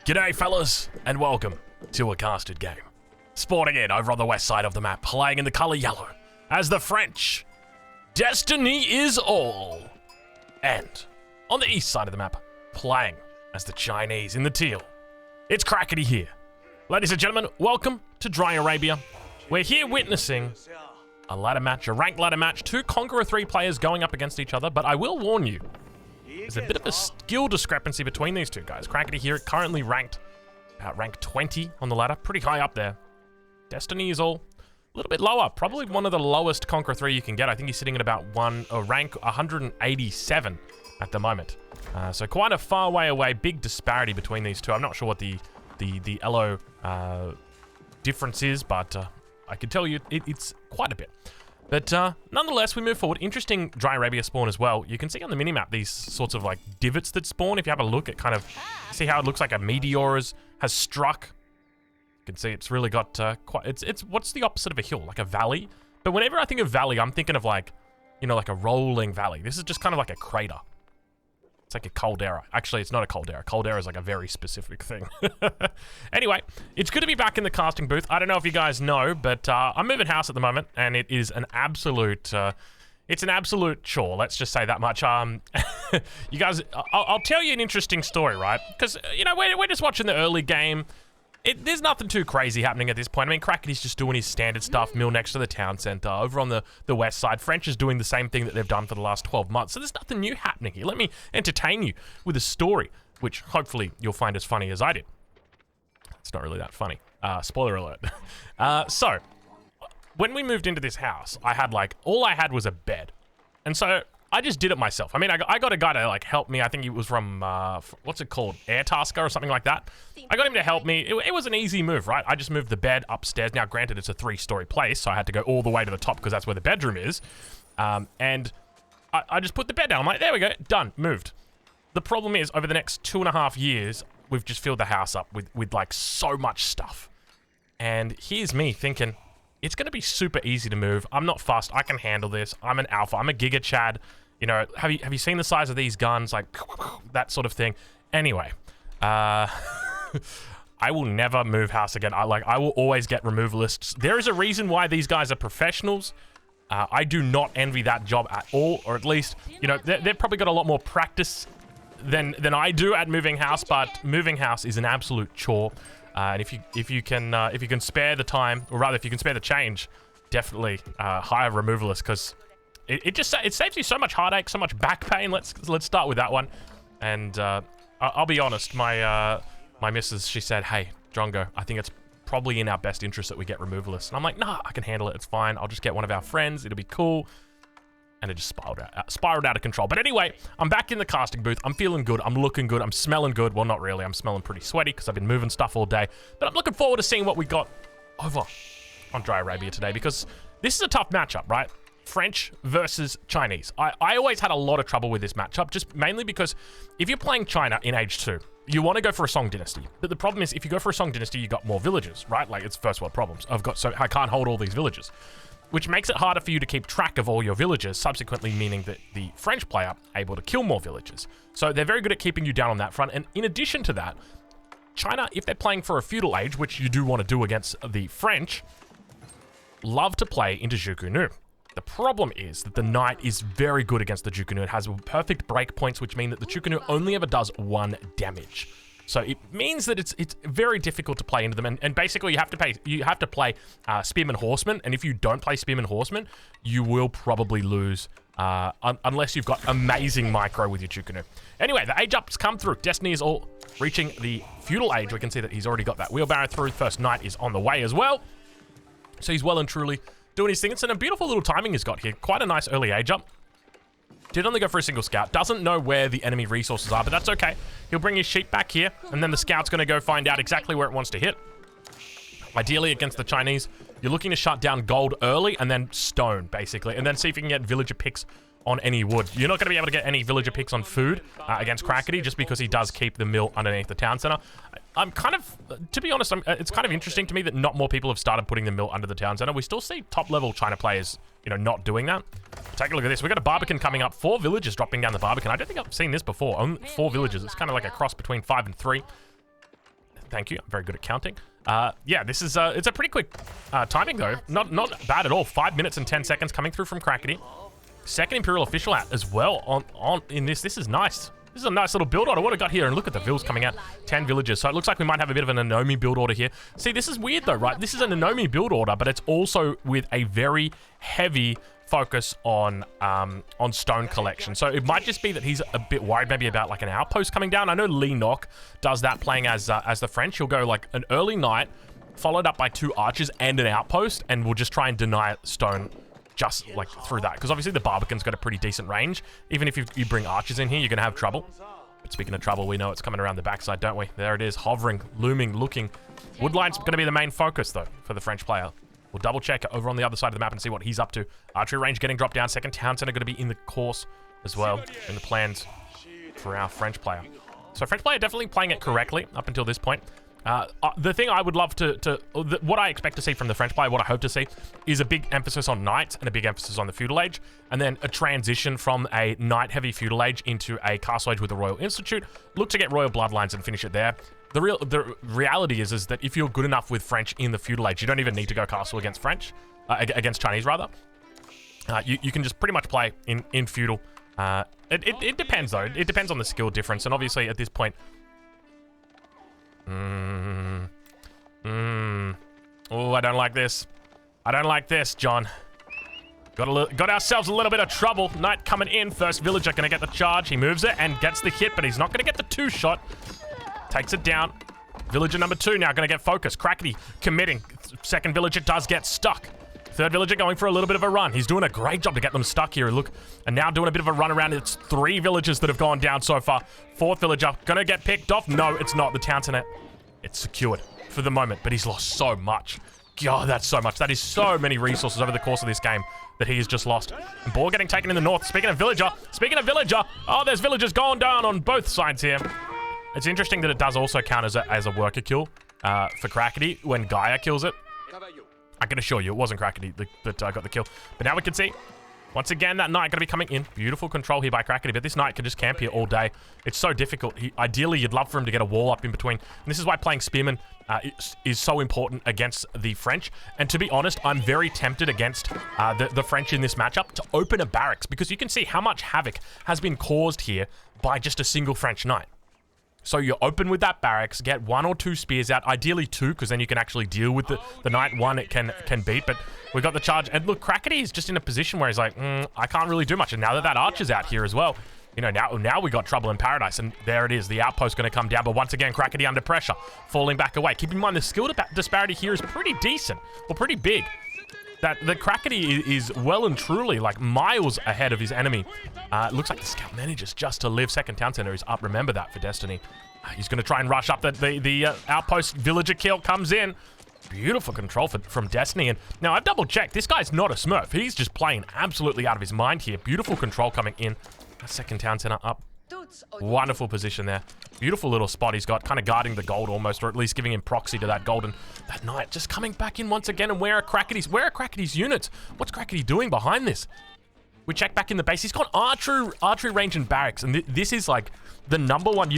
G'day fellas, and welcome to a casted game. Sporting in over on the west side of the map, playing in the colour yellow, as the French, Destiny is all. And on the east side of the map, playing as the Chinese in the teal. It's Crackety here. Ladies and gentlemen, welcome to Dry Arabia. We're here witnessing a ladder match, a ranked ladder match, two Conqueror 3 players going up against each other, but I will warn you, there's a bit of a skill discrepancy between these two guys. Crackety here, currently ranked about rank 20 on the ladder, pretty high up there. Destiny is all a little bit lower, probably one of the lowest Conqueror 3 you can get. I think he's sitting at about rank 187 at the moment. So quite a far way away, big disparity between these two. I'm not sure what the elo difference is, but I can tell you it's quite a bit. But nonetheless, we move forward. Interesting Dry Arabia spawn as well. You can see on the minimap these sorts of like divots that spawn. If you have a look at kind of, see how it looks like a meteor has struck. You can see it's really got quite, it's what's the opposite of a hill? Like a valley? But whenever I think of valley, I'm thinking of like, you know, like a rolling valley. This is just kind of like a crater. It's like a caldera. Actually, it's not a caldera. Caldera is like a very specific thing. Anyway, it's good to be back in the casting booth. I don't know if you guys know, but I'm moving house at the moment, and it is an absolute, it's an absolute chore. Let's just say that much. You guys, I'll tell you an interesting story, right? Because, you know, we're just watching the early game. There's nothing too crazy happening at this point. I mean, Crackety's just doing his standard stuff, mill next to the town centre. Over on the west side, French is doing the same thing that they've done for the last 12 months. So there's nothing new happening here. Let me entertain you with a story, which hopefully you'll find as funny as I did. It's not really that funny. Spoiler alert. So, when we moved into this house, I had like, all I had was a bed. And so, I just did it myself. I mean, I got a guy to like help me. I think he was from, what's it called? Air Tasker or something like that. I got him to help me. It was an easy move, right? I just moved the bed upstairs. Now, granted, it's a 3-story place, so I had to go all the way to the top because that's where the bedroom is. And I just put the bed down. I'm like, there we go, done, moved. The problem is, over the next 2.5 years, we've just filled the house up with like so much stuff. And here's me thinking, it's going to be super easy to move. I'm not fussed. I can handle this. I'm an alpha. I'm a Giga Chad. You know, have you seen the size of these guns? Like, that sort of thing. Anyway, I will never move house again. I will always get removalists. There is a reason why these guys are professionals. I do not envy that job at all, or at least, you know, they've probably got a lot more practice than I do at moving house, but moving house is an absolute chore. And if you can spare the time, or rather if you can spare the change, definitely hire removalists, because it saves you so much heartache, so much back pain. Let's start with that one. And I'll be honest, my missus, she said, hey, Drongo, I think it's probably in our best interest that we get removalists. And I'm like, nah, I can handle it. It's fine. I'll just get one of our friends. It'll be cool. And it just spiraled out of control. But anyway, I'm back in the casting booth. I'm feeling good. I'm looking good. I'm smelling good. Well, not really. I'm smelling pretty sweaty because I've been moving stuff all day. But I'm looking forward to seeing what we got over on Dry Arabia today, because this is a tough matchup, right? French versus Chinese. I always had a lot of trouble with this matchup, just mainly because if you're playing China in Age 2, you want to go for a Song Dynasty. But the problem is, if you go for a Song Dynasty, you got more villages, right? Like, it's first world problems. So I can't hold all these villages, which makes it harder for you to keep track of all your villages, subsequently meaning that the French player able to kill more villages. So they're very good at keeping you down on that front. And in addition to that, China, if they're playing for a feudal age, which you do want to do against the French, love to play into Zhuku-Nu. The problem is that the knight is very good against the Zhuku-Nu. It has perfect breakpoints, which mean that the Zhuku-Nu only ever does 1 damage. So it means that it's very difficult to play into them, and basically you have to play Spearman Horseman, and if you don't play Spearman Horseman, you will probably lose unless you've got amazing micro with your Zhuku-Nu. Anyway, the age ups come through. Destiny is all reaching the feudal age. We can see that he's already got that wheelbarrow through. First knight is on the way as well, so he's well and truly doing his thing. It's a beautiful little timing he's got here. Quite a nice early age up. Did only go for a single scout. Doesn't know where the enemy resources are, but that's okay. He'll bring his sheep back here, and then the scout's going to go find out exactly where it wants to hit. Ideally, against the Chinese, you're looking to shut down gold early, and then stone, basically, and then see if you can get villager picks on any wood. You're not going to be able to get any villager picks on food against Crackety, just because he does keep the mill underneath the town center. I'm kind of, to be honest, it's kind of interesting to me that not more people have started putting the mill under the town center. We still see top-level China players, you know, not doing that. Take a look at this. We've got a Barbican coming up. 4 villagers dropping down the Barbican. I don't think I've seen this before. 4 villagers. It's kind of like a cross between 5 and 3. Thank you. I'm very good at counting. Yeah, this is it's a pretty quick timing though. Not bad at all. 5 minutes and 10 seconds coming through from Crackety. Second Imperial official out as well on in this. This is nice. This is a nice little build order. What I got here, and look at the vills coming out. 10 villages. So it looks like we might have a bit of an Anomi build order here. See, this is weird though, right? This is an Anomi build order, but it's also with a very heavy focus on stone collection. So it might just be that he's a bit worried maybe about like an outpost coming down. I know Lee Nock does that playing as the French. He'll go like an early knight, followed up by 2 archers and an outpost, and we'll just try and deny stone just like through that. Because obviously the Barbican's got a pretty decent range. Even if you bring archers in here, you're going to have trouble. But speaking of trouble, we know it's coming around the backside, don't we? There it is, hovering, looming, looking. Woodline's going to be the main focus though for the French player. We'll double check over on the other side of the map and see what he's up to. Archery range getting dropped down. Second town center going to be in the course as well in the plans for our French player. So French player definitely playing it correctly up until this point. The thing I would love what I expect to see from the French player, what I hope to see, is a big emphasis on knights and a big emphasis on the feudal age, and then a transition from a knight-heavy feudal age into a castle age with the Royal Institute. Look to get royal bloodlines and finish it there. The reality is that if you're good enough with French in the feudal age, you don't even need to go castle against against Chinese rather. You can just pretty much play in feudal. It depends though. It depends on the skill difference, and obviously at this point. Oh, I don't like this. I don't like this, John. Got ourselves a little bit of trouble. Knight coming in. First villager gonna get the charge. He moves it and gets the hit, but he's not gonna get the 2-shot. Takes it down. Villager number 2 now gonna get focused. Crackety committing. Second villager does get stuck. Third villager going for a little bit of a run. He's doing a great job to get them stuck here. Look, and now doing a bit of a run around. It's 3 villagers that have gone down so far. Fourth villager gonna get picked off. No, it's not. The town center, it's secured for the moment, but he's lost so much. God, that's so much. That is so many resources over the course of this game that he has just lost. And ball getting taken in the north. Speaking of villager, oh, there's villagers going down on both sides here. It's interesting that it does also count as a worker kill for Crackety when Gaia kills it. I can assure you it wasn't Crackety that got the kill. But now we can see, once again, that knight going to be coming in. Beautiful control here by Crackety, but this knight can just camp here all day. It's so difficult. Ideally, you'd love for him to get a wall up in between. And this is why playing Spearman is so important against the French. And to be honest, I'm very tempted against the French in this matchup to open a barracks, because you can see how much havoc has been caused here by just a single French knight. So you open with that barracks, get 1 or 2 spears out, ideally 2, because then you can actually deal with the knight. 1 it can beat, but we got the charge. And look, Crackety is just in a position where he's like, I can't really do much. And now that archer's out here as well, you know, now we got trouble in paradise. And there it is, the outpost going to come down. But once again, Crackety under pressure, falling back away. Keep in mind, the skill disparity here is pretty decent, or pretty big. That the Crackety is well and truly like miles ahead of his enemy. Looks like the scout manages just to live. Second town center is up. Remember that for Destiny. He's going to try and rush up. The outpost villager kill comes in. Beautiful control from Destiny. And now I've double checked. This guy's not a smurf. He's just playing absolutely out of his mind here. Beautiful control coming in. That second town center up. Wonderful position there. Beautiful little spot he's got, kind of guarding the gold almost, or at least giving him proxy to that gold. And that knight just coming back in once again. And where are Crackety's units? What's Crackety doing behind this? We check back in the base. He's got archery range and barracks, and this is like the number one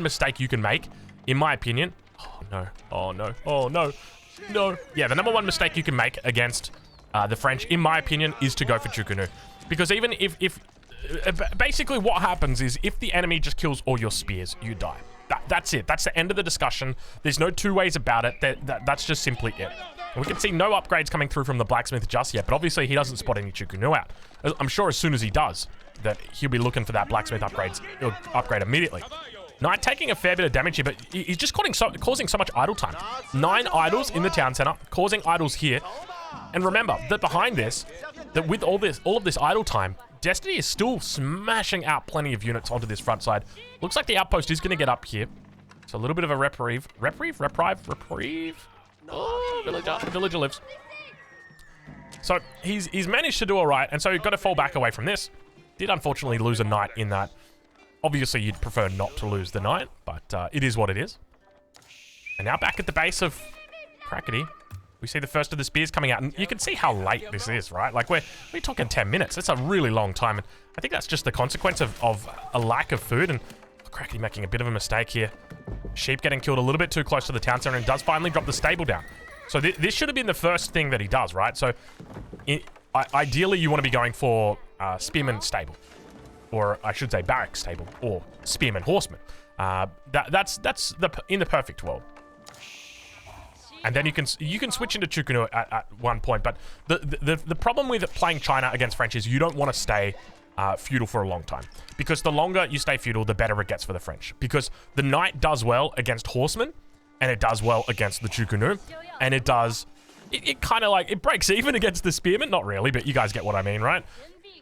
mistake you can make, in my opinion. Oh no! Oh no! Oh no! No! Yeah, the number one mistake you can make against the French, in my opinion, is to go for Chukunu, because even if basically what happens is if the enemy just kills all your spears, you die. That's it. That's the end of the discussion. There's no 2 ways about it. That's just simply it. And we can see no upgrades coming through from the blacksmith just yet, but obviously he doesn't spot any Chukunu out. I'm sure as soon as he does, that he'll be looking for that blacksmith upgrade immediately. Knight taking a fair bit of damage here, but he's just causing so much idle time. 9 idols in the town center, causing idols here. And remember that behind this, that with all of this idle time, Destiny is still smashing out plenty of units onto this front side. Looks like the outpost is going to get up here. So a little bit of a reprieve. Reprieve? Oh, villager lives. So he's managed to do all right, and so you've got to fall back away from this. Did unfortunately lose a knight in that. Obviously, you'd prefer not to lose the knight, but it is what it is. And now back at the base of Crackety, we see the first of the spears coming out, and you can see how late this is, right? Like, we're talking 10 minutes. That's a really long time, and I think that's just the consequence of a lack of food, and Crackety making a bit of a mistake here. Sheep getting killed a little bit too close to the town center and does finally drop the stable down. So this should have been the first thing that he does, right? So ideally you want to be going for spearman stable, or I should say barrack stable, or spearman horseman. That's in the perfect world. And then you can switch into Chukunu at one point. But the problem with playing China against French is you don't want to stay feudal for a long time, because the longer you stay feudal, the better it gets for the French, because the knight does well against horsemen, and it does well against the Chukunu, and it kind of like, it breaks even against the spearmen. Not really, but you guys get what I mean, right?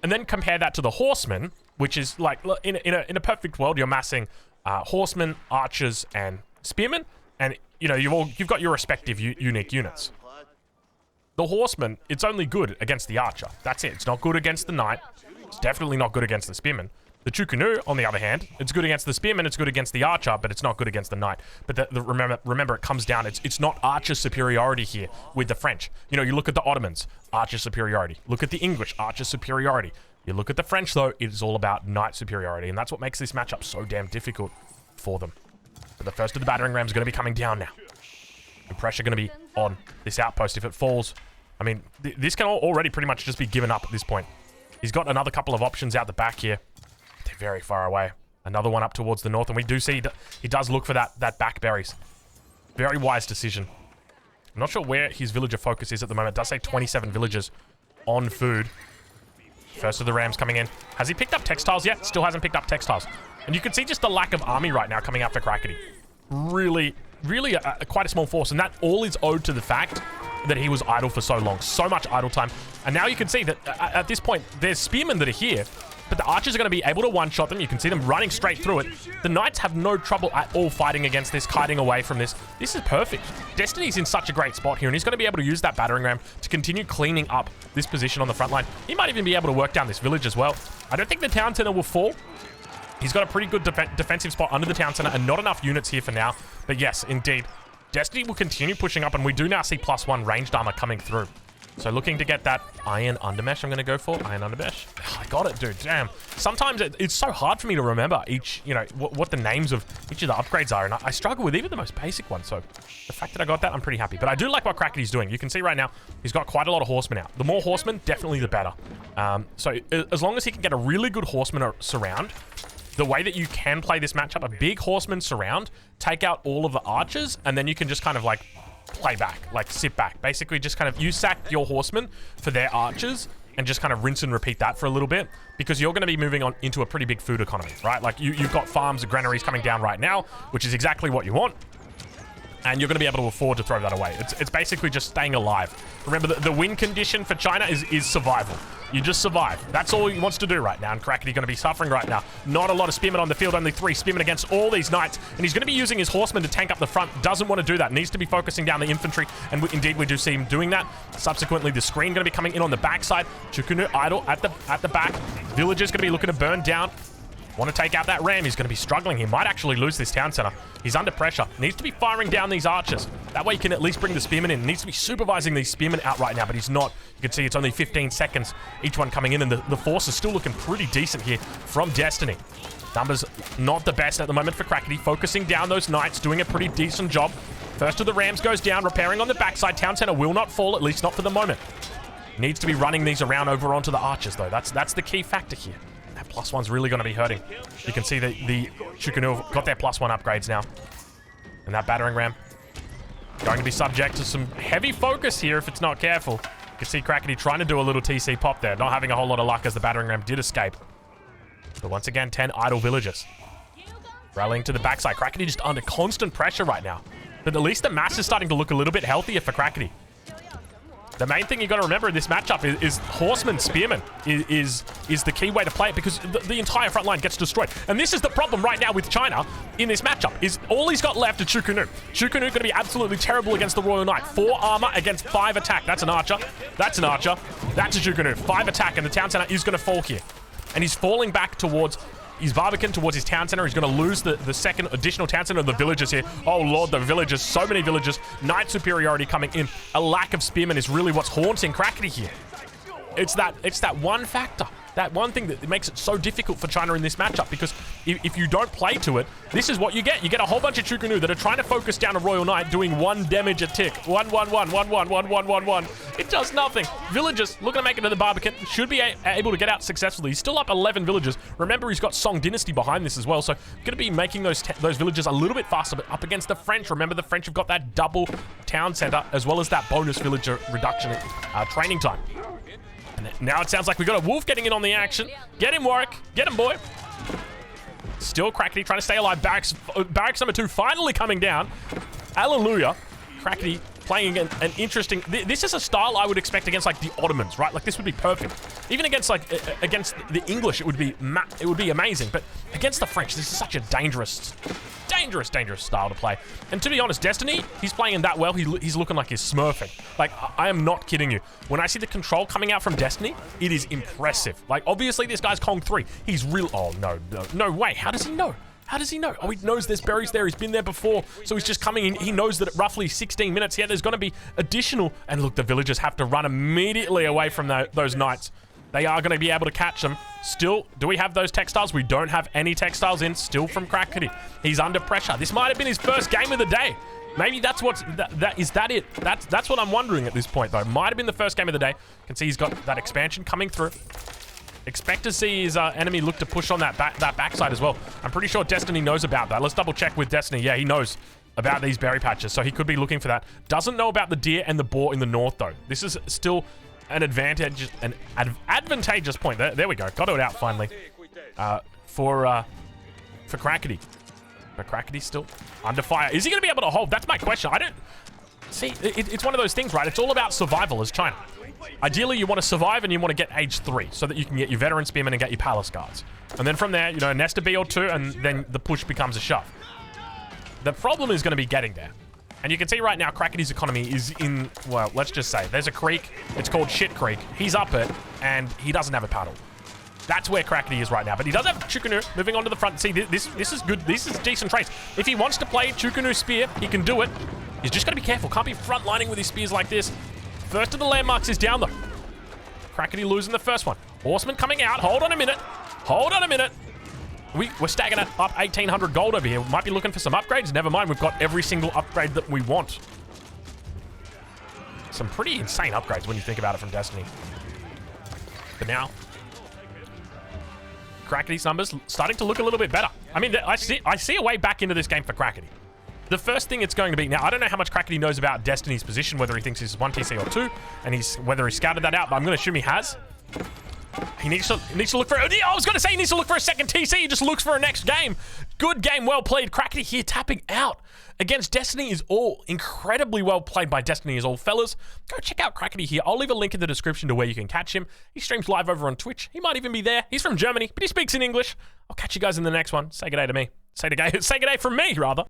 And then compare that to the horsemen, which is like, in a perfect world, you're massing horsemen, archers, and spearmen, and you know, you've got your respective unique units. The horseman, it's only good against the archer. That's it. It's not good against the knight. It's definitely not good against the spearman. The Chukunu, on the other hand, it's good against the spearman, it's good against the archer, but it's not good against the knight. But remember, it comes down, it's not archer superiority here with the French. You know, you look at the Ottomans, archer superiority. Look at the English, archer superiority. You look at the French, though, it is all about knight superiority, and that's what makes this matchup so damn difficult for them. But the first of the battering rams is going to be coming down now. And pressure going to be on this outpost. If it falls, I mean, this can already pretty much just be given up at this point. He's got another couple of options out the back here. They're very far away. Another one up towards the north, and we do see that he does look for that back berries. Very wise decision. I'm not sure where his villager focus is at the moment. It does say 27 villagers on food. First of the rams coming in. Has he picked up textiles yet? Still hasn't picked up textiles. And you can see just the lack of army right now coming out for Crackety. Really quite a small force, and that all is owed to the fact that he was idle for so long. So much idle time. And now you can see that at this point, there's spearmen that are here, but the archers are going to be able to one-shot them. You can see them running straight through it. The knights have no trouble at all fighting against this, kiting away from this. This is perfect. Destiny's in such a great spot here, and he's going to be able to use that battering ram to continue cleaning up this position on the front line. He might even be able to work down this village as well. I don't think the town center will fall. He's got a pretty good defensive spot under the town center, and not enough units here for now. But yes, indeed, Destiny will continue pushing up, and we do now see +1 ranged armor coming through. So looking to get that iron undermesh, I'm going to go for iron undermesh. I got it, dude. Damn. Sometimes it's so hard for me to remember each, you know, what the names of each of the upgrades are, and I struggle with even the most basic ones. So the fact that I got that, I'm pretty happy. But I do like what Crackety's doing. You can see right now, he's got quite a lot of horsemen out. The more horsemen, definitely the better. So as long as he can get a really good horseman surround, the way that you can play this matchup, a big horseman surround, take out all of the archers, and then you can just kind of like play back, like sit back. Basically just kind of, you sack your horsemen for their archers and just kind of rinse and repeat that for a little bit, because you're going to be moving on into a pretty big food economy, right? Like you've got farms and granaries coming down right now, which is exactly what you want. And you're going to be able to afford to throw that away. It's basically just staying alive. Remember, the win condition for China is survival. You just survive. That's all he wants to do right now. And Crackety going to be suffering right now. Not a lot of spearmen on the field. Only 3 spearmen against all these knights. And he's going to be using his horsemen to tank up the front. Doesn't want to do that. Needs to be focusing down the infantry. And indeed, we do see him doing that. Subsequently, the screen going to be coming in on the backside. Chukunu idle at the back. Villagers going to be looking to burn down. Want to take out that ram. He's going to be struggling. He might actually lose this town center. He's under pressure. Needs to be firing down these archers. That way he can at least bring the spearmen in. Needs to be supervising these spearmen out right now, but he's not. You can see it's only 15 seconds, each one coming in, and the force is still looking pretty decent here from Destiny. Numbers not the best at the moment for Crackety. Focusing down those knights, doing a pretty decent job. First of the rams goes down, repairing on the backside. Town center will not fall, at least not for the moment. Needs to be running these around over onto the archers, though. That's the key factor here. That +1's really going to be hurting. You can see that the Chukunu have got their +1 upgrades now. And that battering ram going to be subject to some heavy focus here if it's not careful. You can see Crackety trying to do a little TC pop there. Not having a whole lot of luck as the battering ram did escape. But once again, 10 idle villagers. Rallying to the backside. Crackety just under constant pressure right now. But at least the mass is starting to look a little bit healthier for Crackety. The main thing you got to remember in this matchup is horseman spearman is the key way to play it, because the entire front line gets destroyed. And this is the problem right now with China in this matchup, is all he's got left is Chukunu. Chukunu going to be absolutely terrible against the Royal Knight. 4 armor against 5 attack. That's an archer. That's an archer. That's a Chukunu. 5 attack, and the town center is going to fall here. And he's falling back towards... He's Barbican towards his town center. He's going to lose the second additional town center of the villagers here. Oh, Lord, the villagers. So many villagers. Knight superiority coming in. A lack of spearmen is really what's haunting Crackety here. It's that one factor. that one thing that makes it so difficult for China in this matchup, because if you don't play to it, this is what you get. You get a whole bunch of Chukunu that are trying to focus down a Royal Knight doing 1 damage a tick. 1, 1, 1, 1, 1, 1, 1, 1, 1. It does nothing. Villagers looking to make it to the Barbican. Should be able to get out successfully. He's still up 11 villagers. Remember, he's got Song Dynasty behind this as well, so going to be making those villagers a little bit faster, but up against the French. Remember, the French have got that double town center, as well as that bonus villager reduction in training time. And now it sounds like we've got a Wolf getting in on the action. Get him, Warwick. Get him, boy. Still Crackety trying to stay alive. Barracks number 2 finally coming down. Hallelujah. Crackety playing an interesting... This is a style I would expect against, like, the Ottomans, right? Like, this would be perfect. Even against, like, against the English, it would be amazing. But against the French, this is such a dangerous style to play. And to be honest, Destiny, he's playing that well. He's looking like he's smurfing. Like, I am not kidding you. When I see the control coming out from Destiny, it is impressive. Like, obviously, this guy's Kong 3. He's real... Oh, no way. How does he know? How does he know? Oh, he knows there's berries there. He's been there before. So he's just coming in. He knows that at roughly 16 minutes, yeah, there's going to be additional... And look, the villagers have to run immediately away from those knights. They are going to be able to catch them. Still, do we have those textiles? We don't have any textiles in. Still from Crackety. He's under pressure. This might have been his first game of the day. Maybe that's what's... Is that it? That's what I'm wondering at this point, though. Might have been the first game of the day. You can see he's got that expansion coming through. Expect to see his enemy look to push on that backside as well. I'm pretty sure Destiny knows about that. Let's double check with Destiny. Yeah, he knows about these berry patches, so he could be looking for that. Doesn't know about the deer and the boar in the north, though. This is still an advantageous point. There we go. Got it out finally. For Crackety. But Crackety's still under fire. Is he going to be able to hold? That's my question. I don't... See, it's one of those things, right? It's all about survival as China. Ideally, you want to survive and you want to get age 3 so that you can get your veteran spearmen and get your palace guards. And then from there, you know, nest a B or 2, and then the push becomes a shove. The problem is going to be getting there. And you can see right now, Crackety's economy is in, well, let's just say, there's a creek. It's called Shit Creek. He's up it, and he doesn't have a paddle. That's where Crackety is right now. But he does have Chukunu moving on to the front. See, this is good. This is decent trace. If he wants to play Chukunu Spear, he can do it. He's just got to be careful. Can't be front-lining with his spears like this. First of the landmarks is down, though. Crackety losing the first one. Horseman coming out. Hold on a minute. Hold on a minute. We're stacking it up 1,800 gold over here. We might be looking for some upgrades. Never mind. We've got every single upgrade that we want. Some pretty insane upgrades when you think about it from Destiny. But now, Crackety's numbers starting to look a little bit better. I mean, I see a way back into this game for Crackety. The first thing it's going to be... Now, I don't know how much Crackety knows about Destiny's position, whether he thinks he's 1 TC or 2, and whether he scouted that out, but I'm going to assume he has. He needs to look for... I was going to say he needs to look for a second TC. He just looks for a next game. Good game, well played. Crackety here tapping out against Destiny is all. Incredibly well played by Destiny is all. Fellas, go check out Crackety here. I'll leave a link in the description to where you can catch him. He streams live over on Twitch. He might even be there. He's from Germany, but he speaks in English. I'll catch you guys in the next one. Say good day to me. Say good day from me, rather.